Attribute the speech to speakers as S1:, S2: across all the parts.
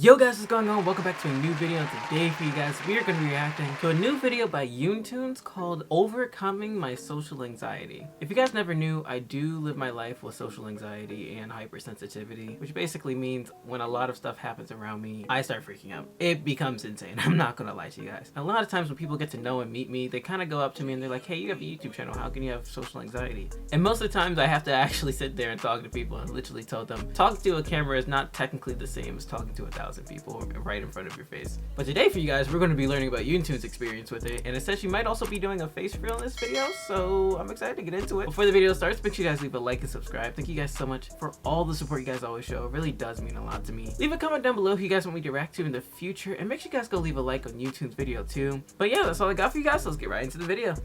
S1: Yo guys, what's going on? Welcome back to a new video. Today for you guys, we are going to be reacting to a new video by YoonToons called Overcoming My Social Anxiety. If you guys never knew, I do live my life with social anxiety and hypersensitivity, which basically means when a lot of stuff happens around me, I start freaking out. It becomes insane. I'm not going to lie to you guys. A lot of times when people get to know and meet me, they kind of go up to me and they're like, hey, you have a YouTube channel. How can you have social anxiety? And most of the times I have to actually sit there and talk to people and literally tell them, talking to a camera is not technically the same as talking to 1,000 people right in front of your face. But today for you guys, we're going to be learning about YoonToons' experience with it, and it says she might also be doing a face reel in this video, so I'm excited to get into it. Before the video starts, make sure you guys leave a like and subscribe. Thank you guys so much for all the support you guys always show. It really does mean a lot to me. Leave a comment down below who you guys want me to react to in the future, and make sure you guys go leave a like on YoonToons' video too. But yeah, that's all I got for you guys, so let's get right into the video.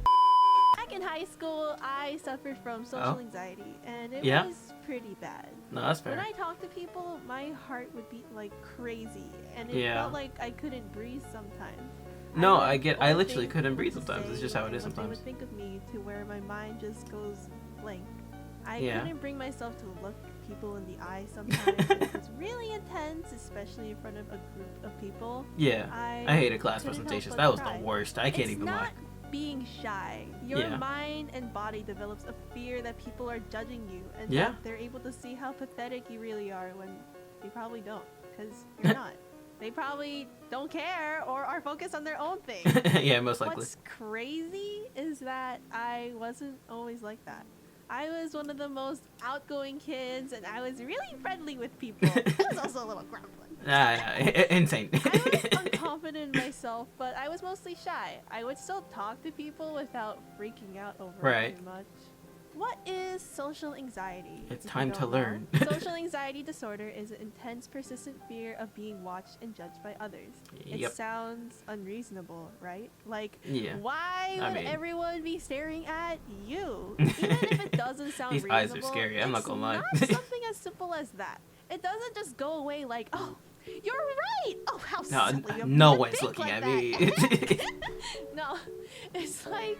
S2: Back in high school, I suffered from social anxiety, and it was pretty bad.
S1: No, that's fair.
S2: When I talked to people, my heart would beat like crazy, and it felt like I couldn't breathe sometimes.
S1: No, I literally couldn't breathe sometimes. It's just how it is sometimes.
S2: They would think of me to where my mind just goes blank. I couldn't bring myself to look people in the eye sometimes. It was really intense, especially in front of a group of people.
S1: Yeah, I hated class presentations. That was the worst. I can't even lie.
S2: Being shy, your mind and body develops a fear that people are judging you, and that they're able to see how pathetic you really are when they probably don't, because you're not. They probably don't care or are focused on their own thing.
S1: Yeah, most likely.
S2: What's crazy is that I wasn't always like that. I was one of the most outgoing kids, and I was really friendly with people. I was also a little grumbling.
S1: Insane.
S2: I was unconfident in myself, but I was mostly shy. I would still talk to people without freaking out over it too much. What is social anxiety?
S1: It's time to learn.
S2: Social anxiety disorder is an intense, persistent fear of being watched and judged by others. It sounds unreasonable, right? Like, why would everyone be staring at you? Even if it doesn't sound
S1: These
S2: reasonable,
S1: eyes are scary, I'm not gonna lie.
S2: It's not something as simple as that. It doesn't just go away like, oh, you're right! Oh, how silly.
S1: No one's looking at me.
S2: No, it's like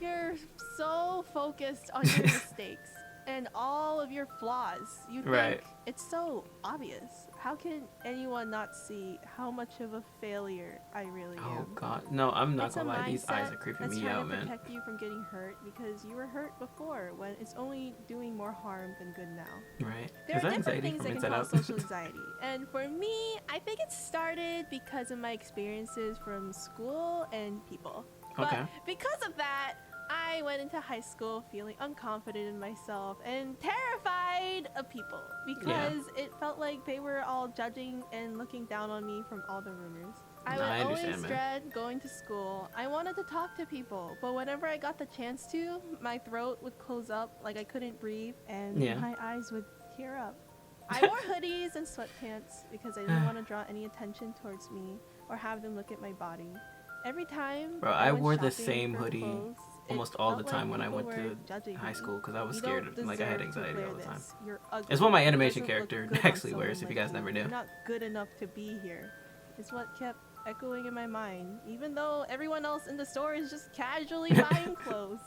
S2: you're so focused on your mistakes and all of your flaws. You think it's so obvious. How can anyone not see how much of a failure I really am?
S1: Oh god, no, I'm not gonna lie. These eyes are creeping me out, man.
S2: It's trying to protect you from getting hurt because you were hurt before, when it's only doing more harm than good now.
S1: Right.
S2: There are different things that can cause social anxiety, and for me, I think it started because of my experiences from school and people. But because of that, I went into high school feeling unconfident in myself and terrified of people because it felt like they were all judging and looking down on me from all the rumors. I would always dread going to school. I wanted to talk to people, but whenever I got the chance to, my throat would close up like I couldn't breathe, and my eyes would tear up. I wore hoodies and sweatpants because I didn't want to draw any attention towards me or have them look at my body. Every time
S1: I wore the same hoodie almost all the time when I went to high school because I was scared. Like, I had anxiety all the time. It's what my animation character actually wears, if you guys never knew.
S2: You're not good enough to be here. It's what kept echoing in my mind, even though everyone else in the store is just casually buying clothes.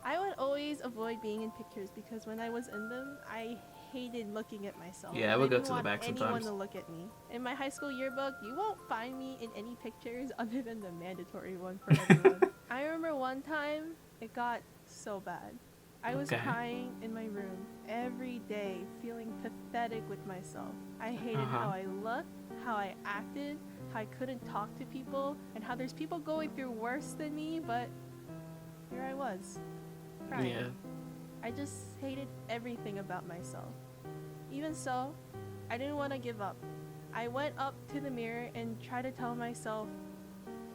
S2: I would always avoid being in pictures because when I was in them, I hated looking at myself.
S1: Yeah, I would go to the back sometimes.
S2: Anyone to look at me. In my high school yearbook, you won't find me in any pictures other than the mandatory one for everyone. I remember one time, it got so bad. I was crying in my room every day, feeling pathetic with myself. I hated how I looked, how I acted, how I couldn't talk to people, and how there's people going through worse than me, but here I was, crying.
S1: Yeah.
S2: I just hated everything about myself. Even so, I didn't want to give up. I went up to the mirror and tried to tell myself,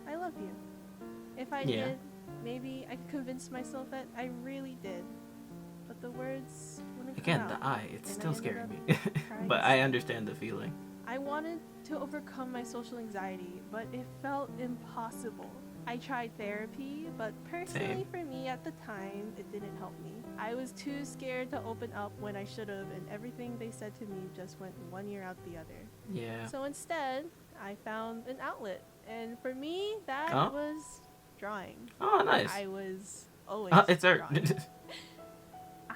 S2: I love you. If I did, maybe I could convince myself that I really did. But the words wouldn't come out.
S1: The eye, it's still scaring me. But I understand the feeling.
S2: I wanted to overcome my social anxiety, but it felt impossible. I tried therapy, but personally for me at the time, it didn't help me. I was too scared to open up when I should have, and everything they said to me just went one ear out the other.
S1: Yeah.
S2: So instead, I found an outlet, and for me, that was drawing.
S1: Oh, nice.
S2: I was always
S1: it's art.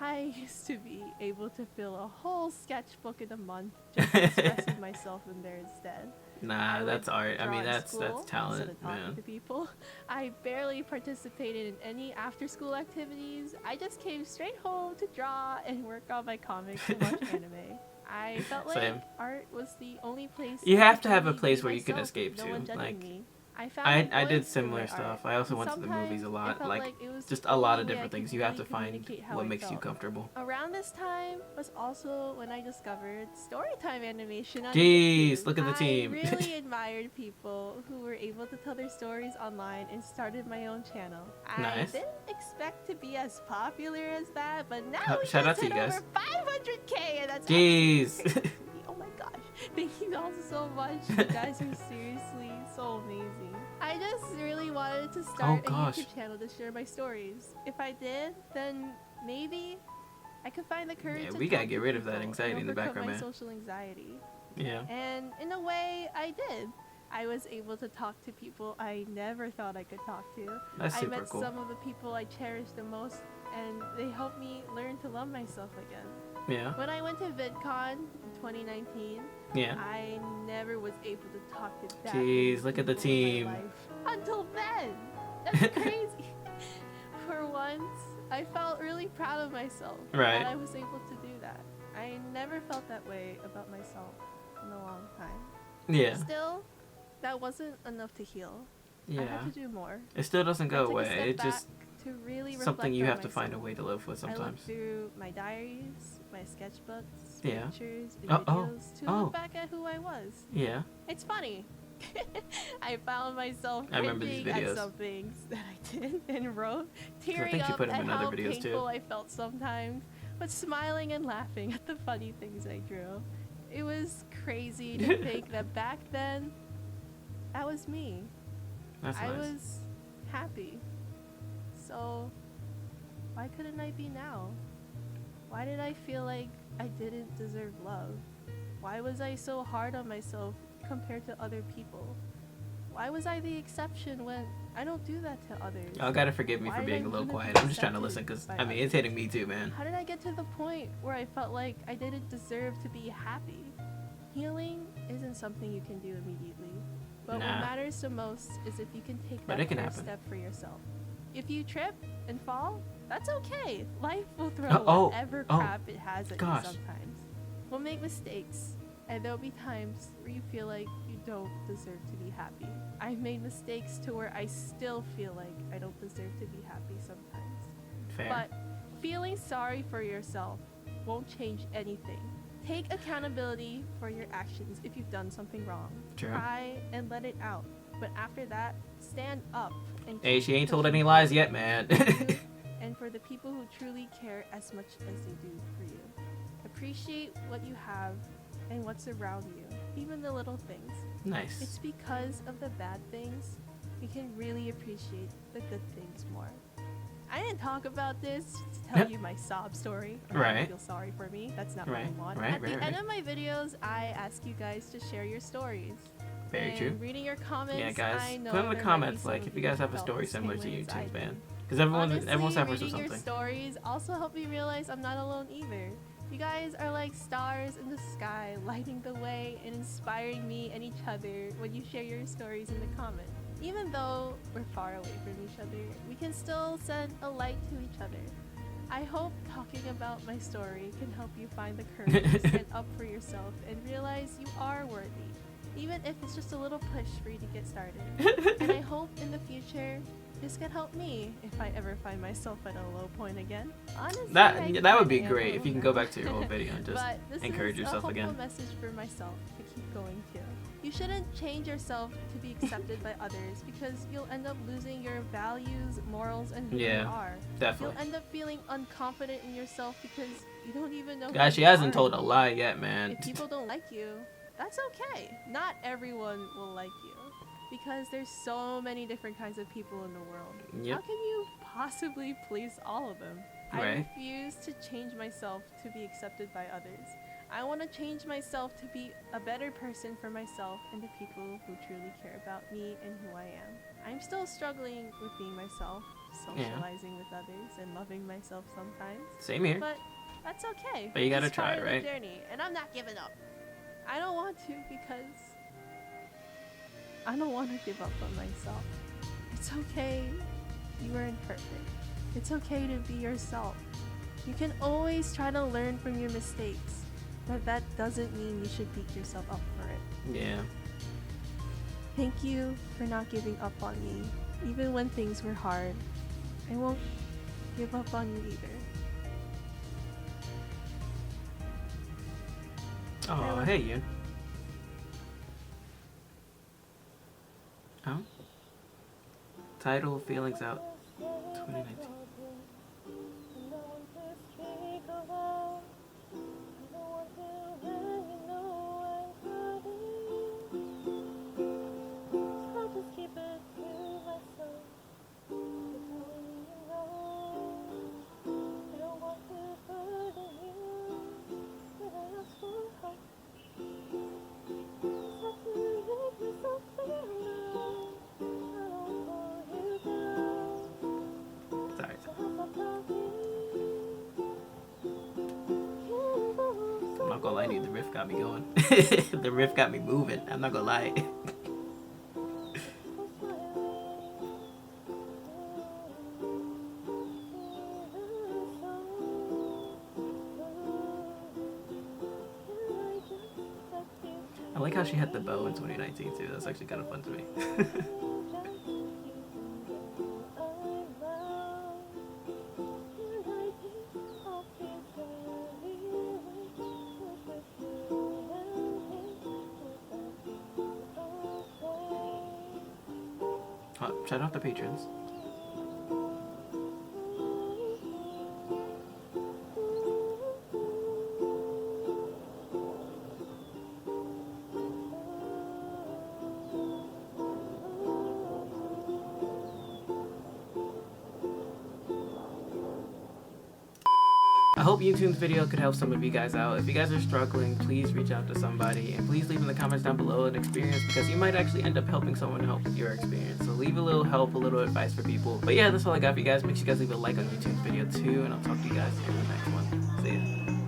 S2: I used to be able to fill a whole sketchbook in a month just expressing myself in there instead.
S1: Nah, that's art. I mean, that's talent,
S2: instead of talking to people. I barely participated in any after-school activities. I just came straight home to draw and work on my comics and watch anime. I felt like art was the only place.
S1: You have to have a place where you can escape to. Like,
S2: me.
S1: I did similar stuff. I also went to the movies a lot. Like, just a lot of different things. You have to find what makes you comfortable.
S2: Around this time was also when I discovered storytime animation on
S1: Jeez,
S2: YouTube.
S1: look at the team.
S2: I really admired people who were able to tell their stories online and started my own channel.
S1: Nice.
S2: I didn't expect to be as popular as that, but now we
S1: shout out
S2: just
S1: to
S2: hit
S1: you guys.
S2: over 500K, and that's
S1: Jeez.
S2: Oh my gosh. Thank you all so much. You guys are seriously so amazing. I just really wanted to start a YouTube channel to share my stories. If I did, then maybe I could find the courage to
S1: we gotta get rid of that anxiety in the background,
S2: my
S1: man.
S2: social anxiety.
S1: Yeah.
S2: And in a way, I did. I was able to talk to people I never thought I could talk to.
S1: That's super cool.
S2: I met some of the people I cherish the most, and they helped me learn to love myself again.
S1: Yeah.
S2: When I went to VidCon in 2019, I never was able to talk to that many
S1: look at the team.
S2: in my life. Until then. That's crazy. For once, I felt really proud of myself that I was able to do that. I never felt that way about myself in a long time.
S1: Yeah.
S2: Still, that wasn't enough to heal.
S1: Yeah.
S2: I had to do more.
S1: It still doesn't go away. It's just
S2: to really
S1: something you have to find a way to live with sometimes.
S2: I looked through my diaries, my sketchbooks,
S1: Yeah.
S2: pictures, and videos to look back at who I was.
S1: Yeah.
S2: It's funny. I found myself cringing at some things that I did and wrote, tearing up at how painful I felt sometimes, but smiling and laughing at the funny things I drew. It was crazy to think that back then, that was me.
S1: That's nice.
S2: I was happy. So, why couldn't I be now? Why did I feel like I didn't deserve love? Why was I so hard on myself compared to other people? Why was I the exception when I don't do that to others?
S1: Y'all gotta forgive me for being a little quiet. I'm just trying to listen because, I mean, it's hitting me too, man.
S2: How did I get to the point where I felt like I didn't deserve to be happy? Healing isn't something you can do immediately. But what matters the most is if you can take that first step for yourself. If you trip and fall, that's okay. Life will throw whatever crap it has at you sometimes. We'll make mistakes, and there'll be times where you feel like you don't deserve to be happy. I've made mistakes to where I still feel like I don't deserve to be happy sometimes.
S1: Fair.
S2: But feeling sorry for yourself won't change anything. Take accountability for your actions if you've done something wrong. Cry and let it out. But after that, stand up. And
S1: hey, she ain't told any lies yet, man.
S2: And for the people who truly care as much as they do for you. Appreciate what you have and what's around you, even the little things.
S1: Nice.
S2: It's because of the bad things we can really appreciate the good things more. I didn't talk about this to tell you my sob story.
S1: Right.
S2: Feel sorry for me. That's not what I want. At the end of my videos, I ask you guys to share your stories.
S1: Very true.
S2: Reading your comments,
S1: yeah, guys,
S2: I know
S1: put in the comments like if you guys have a story similar to YouTube's, man. Because everyone suffers with something.
S2: Your stories also help me realize I'm not alone either. You guys are like stars in the sky, lighting the way and inspiring me and each other when you share your stories in the comments. Even though we're far away from each other, we can still send a light to each other. I hope talking about my story can help you find the courage to stand up for yourself and realize you are worthy, even if it's just a little push for you to get started. And I hope in the future this can help me if I ever find myself at a low point again. Honestly,
S1: that would be great if you can go back to your old video and just encourage yourself again.
S2: But this is a hopeful message for myself to keep going to. You shouldn't change yourself to be accepted by others because you'll end up losing your values, morals, and who you are.
S1: Definitely.
S2: You'll end up feeling unconfident in yourself because you don't even know.
S1: Guys, she hasn't told a lie yet, man.
S2: If people don't like you, that's okay. Not everyone will like you because there's so many different kinds of people in the world.
S1: Yep.
S2: How can you possibly please all of them? I refuse to change myself to be accepted by others. I want to change myself to be a better person for myself and the people who truly care about me and who I am. I'm still struggling with being myself, socializing with others and loving myself sometimes.
S1: Same here.
S2: But that's okay.
S1: But you gotta
S2: it's
S1: try,
S2: part
S1: right?
S2: Of the journey, and I'm not giving up. I don't want to because I don't want to give up on myself. It's okay. You aren't perfect. It's okay to be yourself. You can always try to learn from your mistakes, but that doesn't mean you should beat yourself up for it.
S1: Yeah.
S2: Thank you for not giving up on me, even when things were hard. I won't give up on you either.
S1: Oh, hey, Yoon. Oh? Title, Feelings Out, 2019. I'm not gonna lie to you, the riff got me going. The riff got me moving. I'm not gonna lie. I like how she had the bow in 2019 too. That's actually kind of fun to me. Shout out the patrons. I hope YoonToons video could help some of you guys out. If you guys are struggling, please reach out to somebody and please leave in the comments down below an experience because you might actually end up helping someone help with your experience. So leave a little help, a little advice for people. But yeah, that's all I got for you guys. Make sure you guys leave a like on YoonToons video too, and I'll talk to you guys in the next one. See ya.